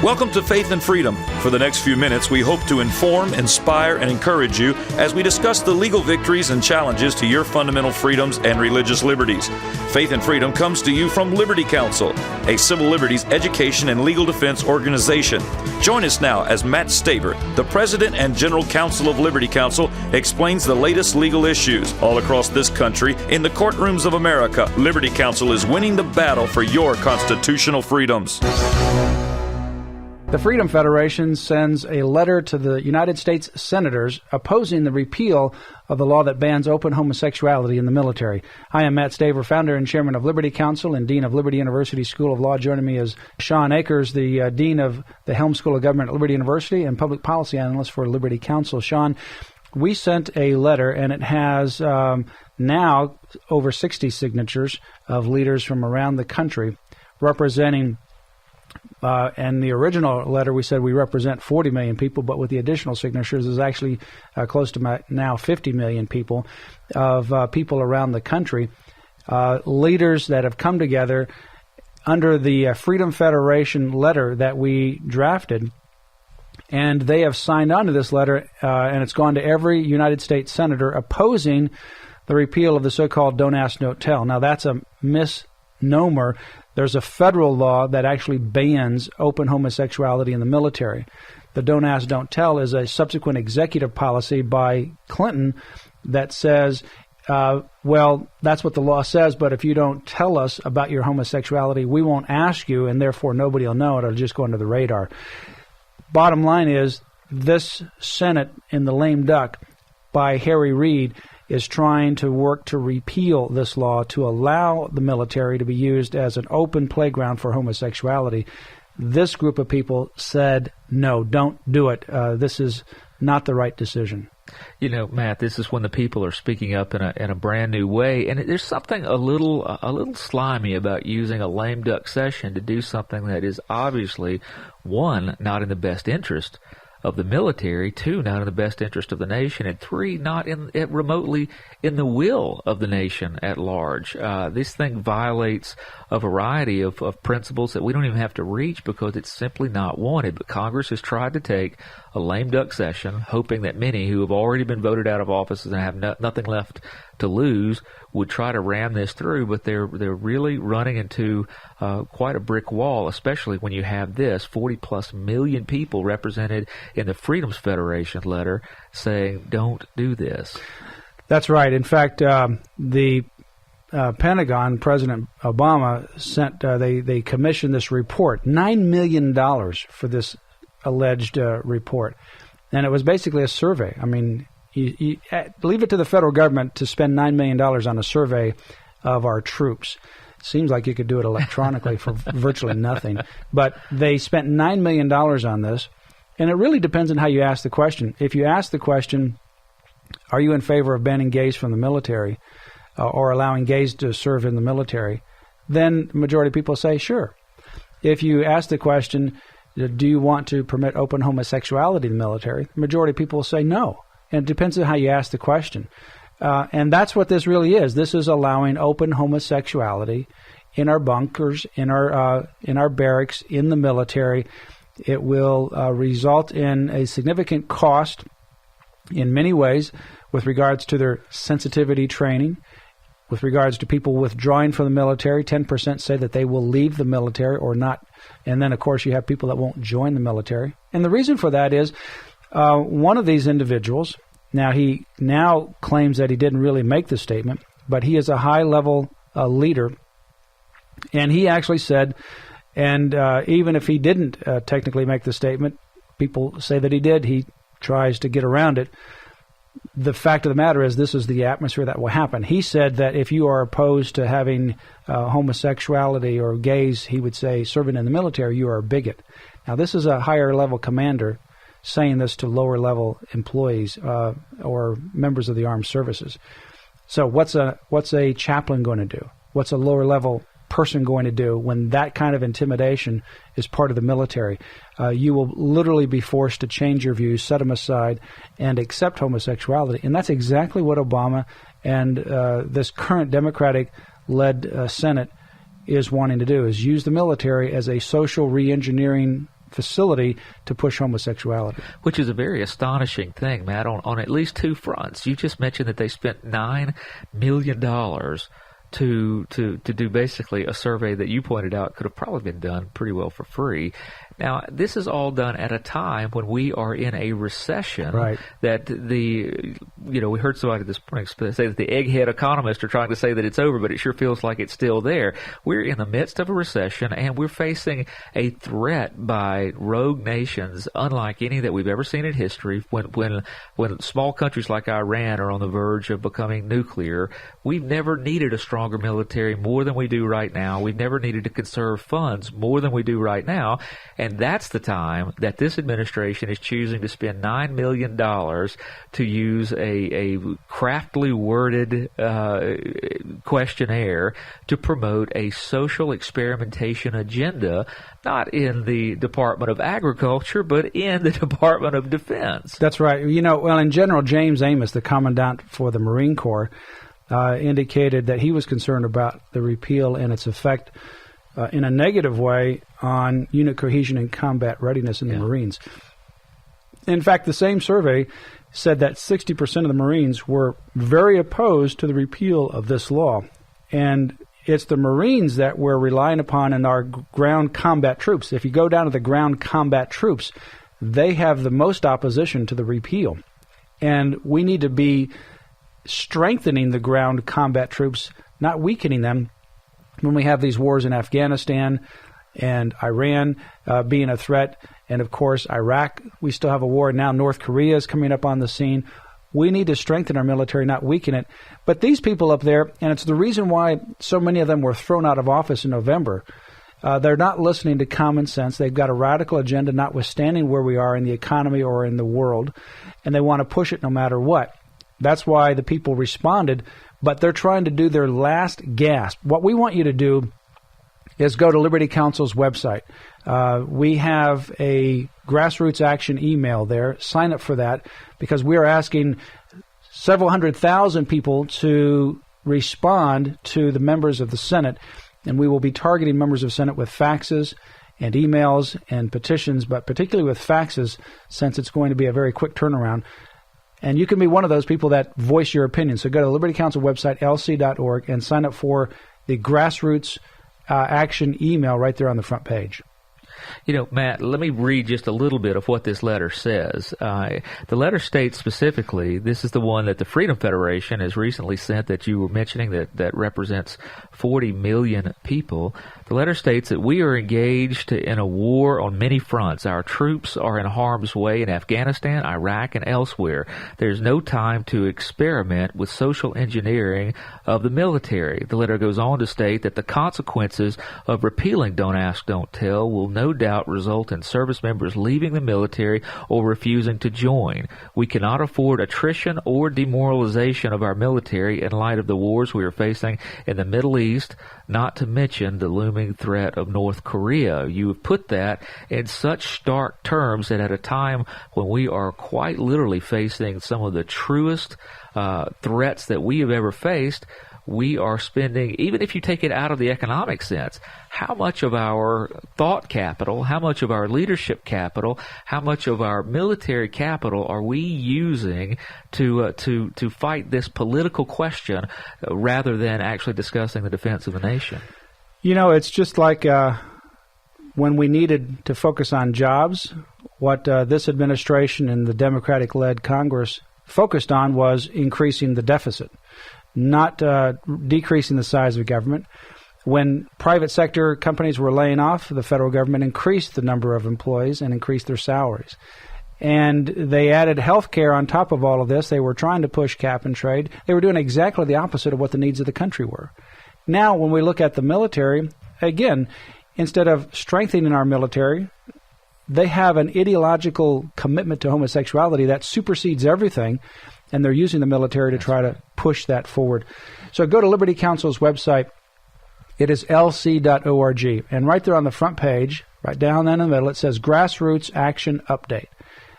Welcome to Faith and Freedom. For the next few minutes, we hope to inform, inspire, and encourage you as we discuss the legal victories and challenges to your fundamental freedoms and religious liberties. Faith and Freedom comes to you from Liberty Counsel, a civil liberties education and legal defense organization. Join us now as Matt Staver, the President and General Counsel of Liberty Counsel, explains the latest legal issues all across this country in the courtrooms of America. Liberty Counsel is winning the battle for your constitutional freedoms. The Freedom Federation sends a letter to the United States senators opposing the repeal of the law that bans open homosexuality in the military. I am Matt Staver, founder and chairman of Liberty Counsel and dean of Liberty University School of Law. Joining me is Shawn Akers, the dean of the Helm School of Government at Liberty University and public policy analyst for Liberty Counsel. Shawn, we sent a letter, and it has now over 60 signatures of leaders from around the country representing and the original letter, we said we represent 40 million people, but with the additional signatures, is actually close to now 50 million people of people around the country, leaders that have come together under the Freedom Federation letter that we drafted, and they have signed on to this letter, and it's gone to every United States senator opposing the repeal of the so-called Don't Ask, Don't Tell. Now, that's a misnomer. There's a federal law that actually bans open homosexuality in the military. The Don't Ask, Don't Tell is a subsequent executive policy by Clinton that says, well, that's what the law says, but if you don't tell us about your homosexuality, we won't ask you, and therefore nobody will know it. It'll just go under the radar. Bottom line is, this Senate in the lame duck by Harry Reid is trying to work to repeal this law to allow the military to be used as an open playground for homosexuality. This group of people said, no, don't do it. This is not the right decision. You know, Matt, this is when the people are speaking up in a brand new way, and there's something a little slimy about using a lame duck session to do something that is obviously, one, not in the best interest of the military, two, not in the best interest of the nation, and three, not remotely in the will of the nation at large. This thing violates a variety of principles that we don't even have to reach because it's simply not wanted. But Congress has tried to take a lame duck session, hoping that many who have already been voted out of offices and have nothing left to lose would try to ram this through, but they're really running into quite a brick wall, especially when you have this 40-plus million people represented in the Freedoms Federation letter saying, don't do this. That's right. In fact, the Pentagon, President Obama sent, they commissioned this report, $9 million for this alleged report. And it was basically a survey. I mean, you leave it to the federal government to spend $9 million on a survey of our troops. Seems like you could do it electronically for virtually nothing. But they spent $9 million on this, and it really depends on how you ask the question. If you ask the question, are you in favor of banning gays from the military or allowing gays to serve in the military, then the majority of people say, sure. If you ask the question, do you want to permit open homosexuality in the military, the majority of people will say no. And it depends on how you ask the question. And that's what this really is. This is allowing open homosexuality in our bunkers, in our barracks, in the military. It will result in a significant cost in many ways with regards to their sensitivity training, with regards to people withdrawing from the military. 10% say that they will leave the military or not. And then, of course, you have people that won't join the military. And the reason for that is one of these individuals, now he now claims that he didn't really make the statement, but he is a high-level leader, and he actually said, and even if he didn't technically make the statement, people say that he did, he tries to get around it. The fact of the matter is this is the atmosphere that will happen. He said that if you are opposed to having homosexuality or gays, he would say, serving in the military, you are a bigot. Now, this is a higher-level commander saying this to lower-level employees or members of the armed services. So what's a chaplain going to do? What's a lower-level person going to do when that kind of intimidation is part of the military? You will literally be forced to change your views, set them aside, and accept homosexuality. And that's exactly what Obama and this current Democratic-led Senate is wanting to do, is use the military as a social re-engineering facility to push homosexuality. Which is a very astonishing thing, Matt, on at least two fronts. You just mentioned that they spent $9 million to do basically a survey that you pointed out could have probably been done pretty well for free. Now, this is all done at a time when we are in a recession. Right. That we heard somebody this morning say that the egghead economists are trying to say that it's over, but it sure feels like it's still there. We're in the midst of a recession, and we're facing a threat by rogue nations unlike any that we've ever seen in history. When small countries like Iran are on the verge of becoming nuclear, we've never needed a stronger military more than we do right now. We've never needed to conserve funds more than we do right now. And that's the time that this administration is choosing to spend $9 million to use a craftily worded questionnaire to promote a social experimentation agenda, not in the Department of Agriculture, but in the Department of Defense. That's right. In General James Amos, the Commandant for the Marine Corps, indicated that he was concerned about the repeal and its effect in a negative way on unit cohesion and combat readiness in the Marines. In fact, the same survey said that 60% of the Marines were very opposed to the repeal of this law. And it's the Marines that we're relying upon in our ground combat troops. If you go down to the ground combat troops, they have the most opposition to the repeal. And we need to be strengthening the ground combat troops, not weakening them. When we have these wars in Afghanistan and Iran being a threat, and of course Iraq, we still have a war. Now North Korea is coming up on the scene. We need to strengthen our military, not weaken it. But these people up there, and it's the reason why so many of them were thrown out of office in November, they're not listening to common sense. They've got a radical agenda notwithstanding where we are in the economy or in the world, and they want to push it no matter what. That's why the people responded, but they're trying to do their last gasp. What we want you to do is go to Liberty Counsel's website. We have a grassroots action email there. Sign up for that because we are asking several 100,000 people to respond to the members of the Senate, and we will be targeting members of Senate with faxes and emails and petitions, but particularly with faxes since it's going to be a very quick turnaround. And you can be one of those people that voice your opinion. So go to the Liberty Counsel website, lc.org, and sign up for the grassroots action email right there on the front page. Matt, let me read just a little bit of what this letter says. The letter states specifically, this is the one that the Freedom Federation has recently sent that you were mentioning that represents 40 million people. The letter states that we are engaged in a war on many fronts. Our troops are in harm's way in Afghanistan, Iraq, and elsewhere. There's no time to experiment with social engineering of the military. The letter goes on to state that the consequences of repealing Don't Ask, Don't Tell will no doubt result in service members leaving the military or refusing to join. We cannot afford attrition or demoralization of our military in light of the wars we are facing in the Middle East, not to mention the looming threat of North Korea. You have put that in such stark terms that at a time when we are quite literally facing some of the truest threats that we have ever faced, we are spending, even if you take it out of the economic sense, how much of our thought capital, how much of our leadership capital, how much of our military capital are we using to fight this political question rather than actually discussing the defense of the nation? It's just like when we needed to focus on jobs, what this administration and the Democratic-led Congress focused on was increasing the deficit, not decreasing the size of government. When private sector companies were laying off, the federal government increased the number of employees and increased their salaries. And they added health care on top of all of this. They were trying to push cap and trade. They were doing exactly the opposite of what the needs of the country were. Now, when we look at the military, again, instead of strengthening our military, they have an ideological commitment to homosexuality that supersedes everything, and they're using the military to try to push that forward. So go to Liberty Counsel's website. It is lc.org. And right there on the front page, right down in the middle, it says Grassroots Action Update.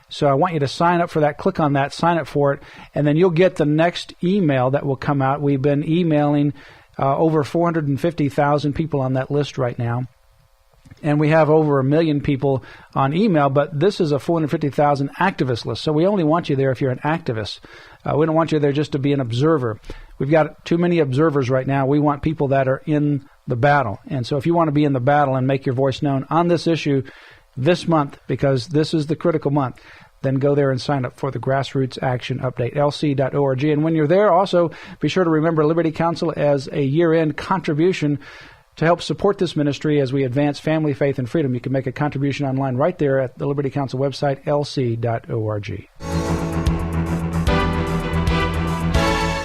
So I want you to sign up for that. Click on that, sign up for it, and then you'll get the next email that will come out. We've been emailing over 450,000 people on that list right now. and we have over 1 million people on email, but this is a 450,000 activist list, so we only want you there if you're an activist. We don't want you there just to be an observer. We've got too many observers right now. We want people that are in the battle. And so if you want to be in the battle and make your voice known on this issue this month, because this is the critical month, then go there and sign up for the Grassroots Action Update, lc.org. And when you're there, also be sure to remember Liberty Counsel as a year-end contribution to help support this ministry as we advance family, faith, and freedom. You can make a contribution online right there at the Liberty Counsel website, lc.org.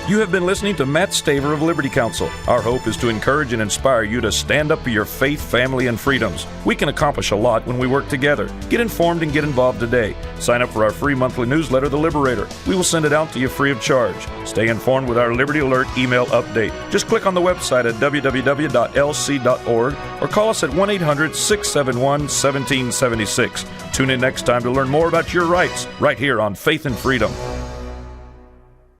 You have been listening to Matt Staver of Liberty Counsel. Our hope is to encourage and inspire you to stand up for your faith, family, and freedoms. We can accomplish a lot when we work together. Get informed and get involved today. Sign up for our free monthly newsletter, The Liberator. We will send it out to you free of charge. Stay informed with our Liberty Alert email update. Just click on the website at www.lc.org or call us at 1-800-671-1776. Tune in next time to learn more about your rights right here on Faith and Freedom.